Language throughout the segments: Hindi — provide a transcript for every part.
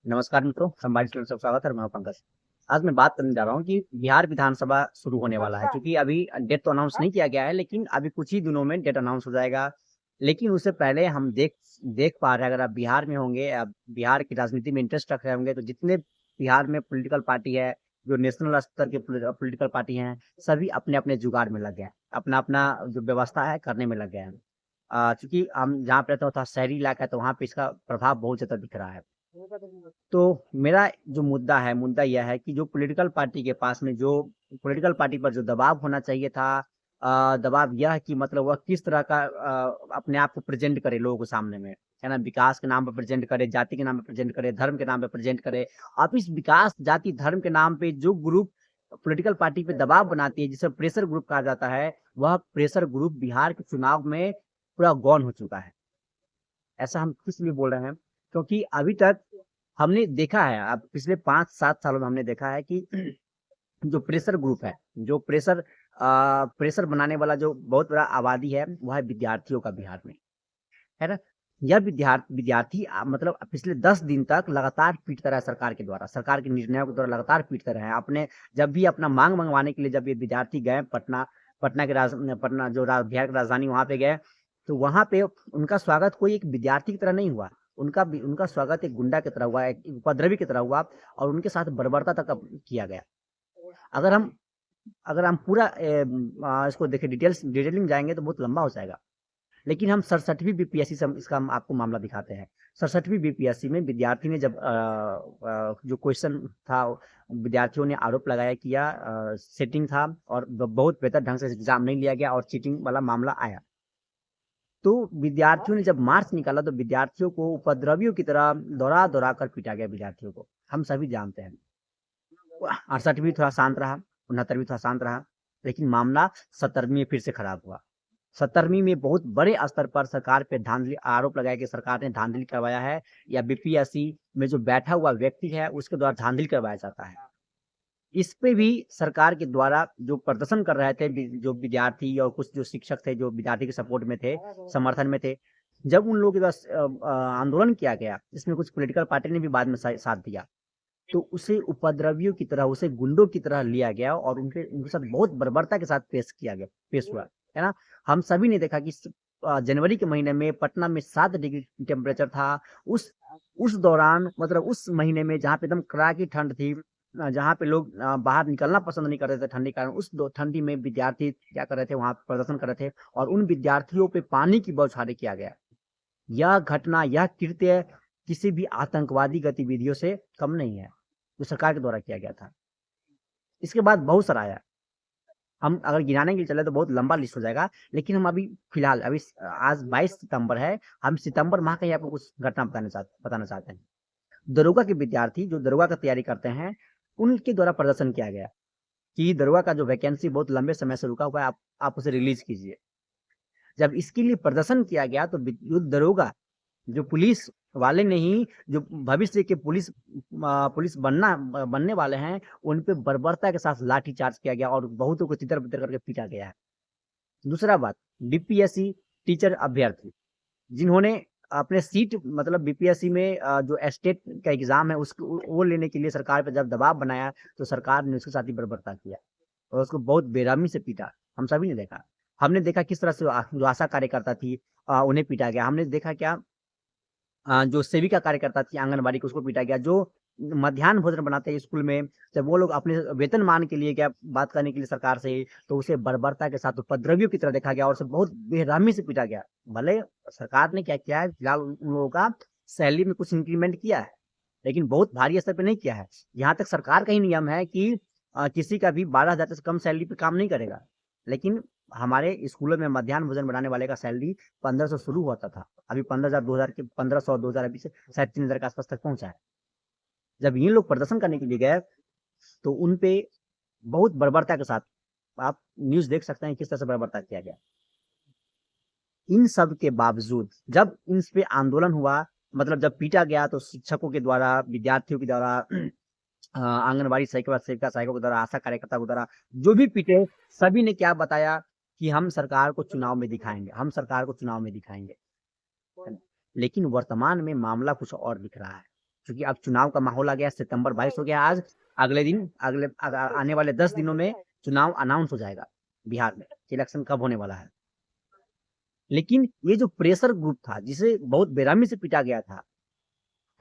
नमस्कार मित्रों, हमारे चैनल से स्वागत है। मैं हूं पंकज। आज मैं बात करने जा रहा हूं कि बिहार विधानसभा शुरू होने वाला है। क्योंकि अभी डेट तो अनाउंस नहीं किया गया है, लेकिन अभी कुछ ही दिनों में डेट अनाउंस हो जाएगा। लेकिन उससे पहले हम देख देख पा रहे हैं, अगर आप बिहार में होंगे, आप बिहार की राजनीति में इंटरेस्ट रख रहे होंगे, तो जितने बिहार में पॉलिटिकल पार्टी है, जो नेशनल स्तर के पॉलिटिकल पार्टी हैं, सभी अपने अपने जुगाड़ में लग गए हैं, अपना अपना जो व्यवस्था है करने में लग गए हैं। चूंकि हम जहाँ पे रहते हैं वो थोड़ा शहरी इलाका है, तो वहाँ पे इसका प्रभाव बहुत ज्यादा दिख रहा है। तो मेरा जो मुद्दा यह है कि जो पॉलिटिकल पार्टी के पास में जो पॉलिटिकल पार्टी पर जो दबाव होना चाहिए था, दबाव यह कि मतलब वह किस तरह का अपने आप को प्रेजेंट करे लोगों के सामने में, है ना। विकास के नाम पर प्रेजेंट करे, जाति के नाम पे प्रेजेंट करे, धर्म के नाम पे प्रेजेंट करे। अब इस विकास, जाति, धर्म के नाम पे जो ग्रुप पॉलिटिकल पार्टी पे दबाव बनाती है, जिसे प्रेशर ग्रुप कहा जाता है, वह प्रेशर ग्रुप बिहार के चुनाव में पूरा गौन हो चुका है। ऐसा हम किस लिए बोल रहे हैं? क्योंकि अभी तक हमने देखा है, अब पिछले 5-7 सालों में हमने देखा है कि जो प्रेशर ग्रुप है, जो प्रेशर बनाने वाला जो बहुत बड़ा आबादी है, वह है विद्यार्थियों का बिहार में, है ना। यह विद्यार्थी मतलब पिछले 10 दिन तक लगातार पीटता रहा है सरकार के द्वारा, सरकार के निर्णयों के द्वारा लगातार पीटते रहे हैं। अपने जब भी अपना मांग मंगवाने के लिए जब ये विद्यार्थी गए पटना, पटना जो बिहार की राजधानी, वहां पे गए, तो वहां पे उनका स्वागत कोई एक विद्यार्थी की तरह नहीं हुआ। उनका स्वागत एक गुंडा की तरह हुआ, एक उपद्रवी की तरह हुआ, और उनके साथ बर्बरता तक किया गया। अगर हम अगर हम पूरा इसको देखें, डिटेलिंग जाएंगे तो बहुत लंबा हो जाएगा। लेकिन हम 67वीं बीपीएससी से इसका हम आपको मामला दिखाते हैं। 67वीं बीपीएससी में विद्यार्थी ने जब जो क्वेश्चन था, विद्यार्थियों ने आरोप लगाया कि यह सेटिंग था और बहुत बेहतर ढंग से एग्जाम नहीं लिया गया और चीटिंग वाला मामला आया। तो विद्यार्थियों ने जब मार्च निकाला, तो विद्यार्थियों को उपद्रवियों की तरह दौड़ा दौड़ा कर पीटा गया। विद्यार्थियों को हम सभी जानते हैं। 68वीं थोड़ा शांत रहा, 69वीं थोड़ा शांत रहा, लेकिन मामला 70वीं में फिर से खराब हुआ। 70वीं में बहुत बड़े स्तर पर सरकार पे धांधली आरोप लगाया कि सरकार ने धांधली करवाया है, या बीपीएससी में जो बैठा हुआ व्यक्ति है उसके द्वारा धांधली करवाया जाता है। इस पे भी सरकार के द्वारा जो प्रदर्शन कर रहे थे जो विद्यार्थी और कुछ जो शिक्षक थे, जो विद्यार्थी के सपोर्ट में थे, समर्थन में थे, जब उन लोगों के द्वारा आंदोलन किया गया, इसमें कुछ पॉलिटिकल पार्टी ने भी बाद में साथ दिया, तो उसे उपद्रवियों की तरह, उसे गुंडों की तरह लिया गया और उनके साथ बहुत बर्बरता के साथ पेश हुआ, है ना। हम सभी ने देखा कि जनवरी के महीने में पटना में 7 डिग्री टेम्परेचर था। उस उस दौरान, मतलब उस महीने में जहाँ पे एकदम कड़ाकी ठंड थी, जहाँ पे लोग बाहर निकलना पसंद नहीं कर रहे थे ठंडी के कारण, ठंडी में विद्यार्थी क्या कर रहे थे, वहां प्रदर्शन कर रहे थे, और उन विद्यार्थियों पे पानी की बौछारें किया गया। यह घटना, यह कृत्य किसी भी आतंकवादी गतिविधियों से कम नहीं है, जो सरकार के द्वारा किया गया था। इसके बाद बहुत सारा आया। हम अगर गिनाने के लिए चले तो बहुत लंबा लिस्ट हो जाएगा, लेकिन हम अभी फिलहाल अभी आज 22 सितंबर है, हम सितंबर माह का ही आपको कुछ घटना बताना चाहते हैं। दरोगा के विद्यार्थी जो दरोगा का तैयारी करते हैं, उनके द्वारा प्रदर्शन किया गया कि दरोगा का जो वैकेंसी बहुत लंबे समय से रुका हुआ है, आप उसे रिलीज कीजिए। जब इसके लिए प्रदर्शन किया गया, तो जो दरोगा, जो पुलिस वाले नहीं, जो भविष्य के पुलिस बनने वाले हैं, उन पे बर्बरता के साथ लाठी चार्ज किया गया और बहुतों को तितर बितर करके पीटा गया है। दूसरा बात, बीपीएससी टीचर अभ्यर्थी जिन्होंने अपने सीट, मतलब बीपीएससी में जो स्टेट का एग्जाम है उसको वो लेने के लिए सरकार पे जब दबाव बनाया, तो सरकार ने उसके साथ ही बर्बरता किया और उसको बहुत बेरहमी से पीटा। हम सभी ने देखा। हमने देखा किस तरह से जो आशा कार्यकर्ता थी, उन्हें पीटा गया। हमने देखा क्या, जो सेविका कार्यकर्ता थी आंगनबाड़ी की, उसको पीटा गया। जो मध्याह्न भोजन बनाते हैं स्कूल में, जब वो लोग अपने वेतन मान के लिए क्या बात करने के लिए सरकार से, तो उसे बर्बरता के साथ उपद्रवियों की तरह देखा गया और उसे बहुत बेरहमी से पीटा गया। भले सरकार ने क्या किया है, फिलहाल उन लोगों का सैलरी में कुछ इंक्रीमेंट किया है, लेकिन बहुत भारी स्तर पे नहीं किया है। यहाँ तक सरकार का ही नियम है कि किसी का भी 12,000 से कम सैलरी पे काम नहीं करेगा। लेकिन हमारे स्कूलों में मध्याह्न भोजन बनाने वाले का सैलरी 1500 शुरू होता था, अभी 15,000, 2000 के 1500, 2000 अभी से शायद 3000 के आसपास तक पहुंचा है। जब ये लोग प्रदर्शन करने के लिए गए, तो उन पे बहुत बर्बरता के साथ, आप न्यूज देख सकते हैं किस तरह से बर्बरता किया गया। इन सब के बावजूद जब इन पे आंदोलन हुआ, मतलब जब पीटा गया, तो शिक्षकों के द्वारा, विद्यार्थियों के द्वारा, आंगनबाड़ी सेविका सहायकों के द्वारा, आशा कार्यकर्ता के द्वारा, जो भी पीटे, सभी ने क्या बताया कि हम सरकार को चुनाव में दिखाएंगे, हम सरकार को चुनाव में दिखाएंगे। लेकिन वर्तमान में मामला कुछ और दिख रहा है। क्योंकि अब चुनाव का माहौल आ गया, सितंबर 22 हो गया आज, अगले दिन आने वाले 10 दिनों में चुनाव अनाउंस हो जाएगा बिहार में, इलेक्शन कब होने वाला है। लेकिन ये जो प्रेशर ग्रुप था, जिसे बहुत बेरहमी से पीटा गया था,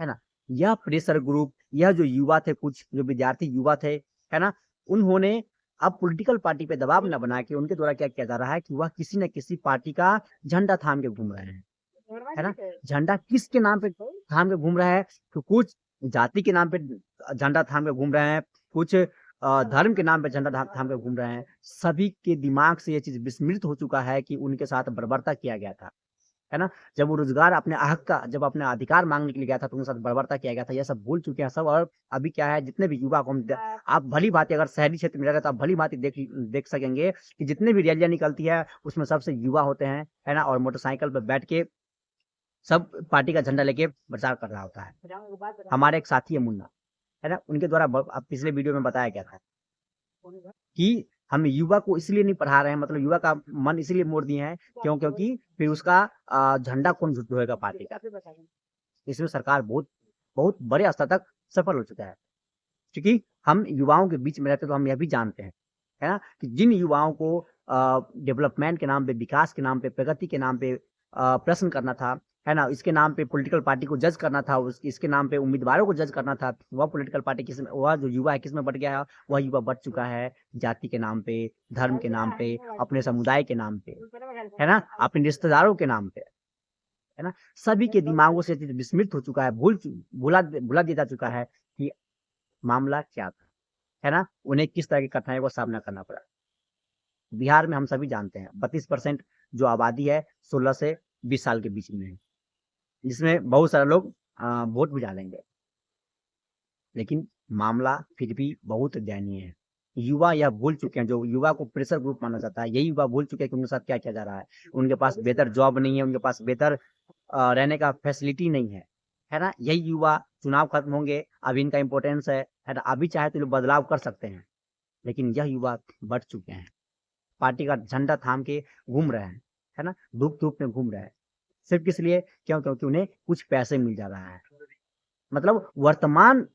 है ना, यह प्रेशर ग्रुप, यह जो युवा थे, कुछ जो विद्यार्थी युवा थे, है ना, उन्होंने अब पॉलिटिकल पार्टी पे दबाव न बना के उनके द्वारा क्या किया जा रहा है कि वह किसी न किसी पार्टी का झंडा थाम के घूम रहे हैं, है ना। झंडा किसके नाम पे थाम के घूम रहा है, तो कुछ जाति के नाम पे झंडा थाम के घूम रहे हैं, कुछ धर्म के नाम पे झंडा थाम के घूम रहे हैं। सभी के दिमाग से ये चीज विस्मृत हो चुका है कि उनके साथ बर्बरता किया गया था, है ना। जब वो रोजगार अपने हक का, जब अपने अधिकार मांगने के लिए गया था, तो उनके साथ बर्बरता किया गया था। ये सब भूल चुके हैं सब। और अभी क्या है, जितने भी युवा को आप भली भांति, अगर शहरी क्षेत्र में रह रहे तो आप भली भांति देख सकेंगे कि जितने भी रैलियां निकलती है उसमें सबसे युवा होते हैं, है ना। और मोटरसाइकिल पर बैठ के सब पार्टी का झंडा लेके प्रचार कर रहा होता है। हमारे एक साथी है मुन्ना, है ना, उनके द्वारा पिछले वीडियो में बताया गया था कि हम युवा को इसलिए नहीं पढ़ा रहे हैं, मतलब युवा का मन इसलिए मोड़ दिए हैं क्योंकि फिर उसका झंडा कौन ढोएगा पार्टी का। इसमें सरकार बहुत बहुत बड़े स्तर तक सफल हो चुका है, क्योंकि हम युवाओं के बीच में रहते तो हम यह भी जानते हैं, है ना, कि जिन युवाओं को डेवलपमेंट के नाम पे, विकास के नाम पे, प्रगति के नाम पे प्रश्न करना था, है ना, इसके नाम पे पॉलिटिकल पार्टी को जज करना था, इसके नाम पे उम्मीदवारों को जज करना था, वह पॉलिटिकल पार्टी किस, वह जो युवा है किस में बट गया है, वह युवा बट चुका है जाति के नाम पे, धर्म के नाम पे, अपने समुदाय के नाम पे, है ना, अपने रिश्तेदारों के नाम पे, है ना। सभी के दिमागों से विस्मृत हो चुका है, भुला दिया जा चुका है कि मामला क्या था, है ना। उन्हें किस तरह की कठिनाइयों का सामना करना पड़ा। बिहार में हम सभी जानते हैं 32% जो आबादी है 16 से 20 साल के बीच में है, जिसमें बहुत सारे लोग वोट भी डालेंगे। लेकिन मामला फिर भी बहुत दयनीय है। युवा यह भूल चुके हैं, जो युवा को प्रेशर ग्रुप माना जाता है, यही युवा भूल चुके हैं कि उनके साथ क्या किया जा रहा है। उनके पास बेहतर जॉब नहीं है, उनके पास बेहतर रहने का फैसिलिटी नहीं है ना। यही युवा चुनाव खत्म होंगे, अभी इनका इंपॉर्टेंस है ना, अभी चाहे तो लोग बदलाव कर सकते हैं। लेकिन यह युवा बढ़ चुके हैं, पार्टी का झंडा थाम के घूम रहे हैं, है ना, धूप धूप में घूम रहे हैं, सिर्फ किस लिए, क्योंकि उन्हें कुछ पैसे मिल जा रहा है। मतलब वर्तमान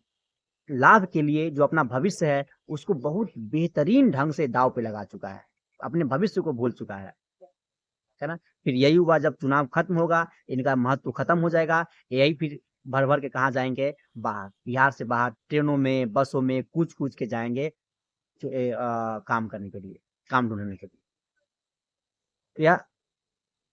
लाभ के लिए जो अपना भविष्य है उसको बहुत बेहतरीन ढंग से दांव पे लगा चुका है, अपने भविष्य को भूल चुका है ना। फिर यही हुआ, जब चुनाव खत्म होगा इनका महत्व खत्म हो जाएगा, यही फिर भर भर के कहाँ जाएंगे, बाहर, बिहार से बाहर, ट्रेनों में, बसों में कूच कूच के जाएंगे काम करने के लिए, काम ढूंढने के लिए। तो यह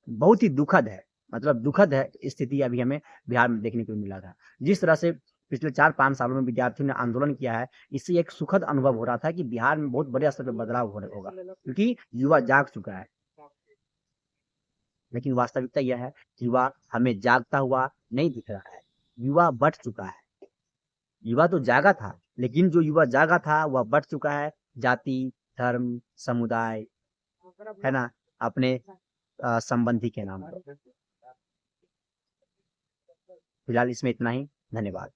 बहुत ही दुखद है, मतलब दुखद है स्थिति अभी हमें बिहार में देखने को मिला था। जिस तरह से पिछले 4-5 सालों में विद्यार्थियों ने आंदोलन किया है, इससे एक सुखद अनुभव हो रहा था कि बिहार में बहुत बड़े स्तर पर बदलाव होगा, क्योंकि युवा जाग चुका है। लेकिन वास्तविकता यह है कि युवा हमें जागता हुआ नहीं दिख रहा है, युवा बढ़ चुका है। युवा तो जागा था, लेकिन जो युवा जागा था वह बढ़ चुका है जाति, धर्म, समुदाय, है ना, अपने संबंधी के नाम पर। फिलहाल इसमें इतना ही। धन्यवाद।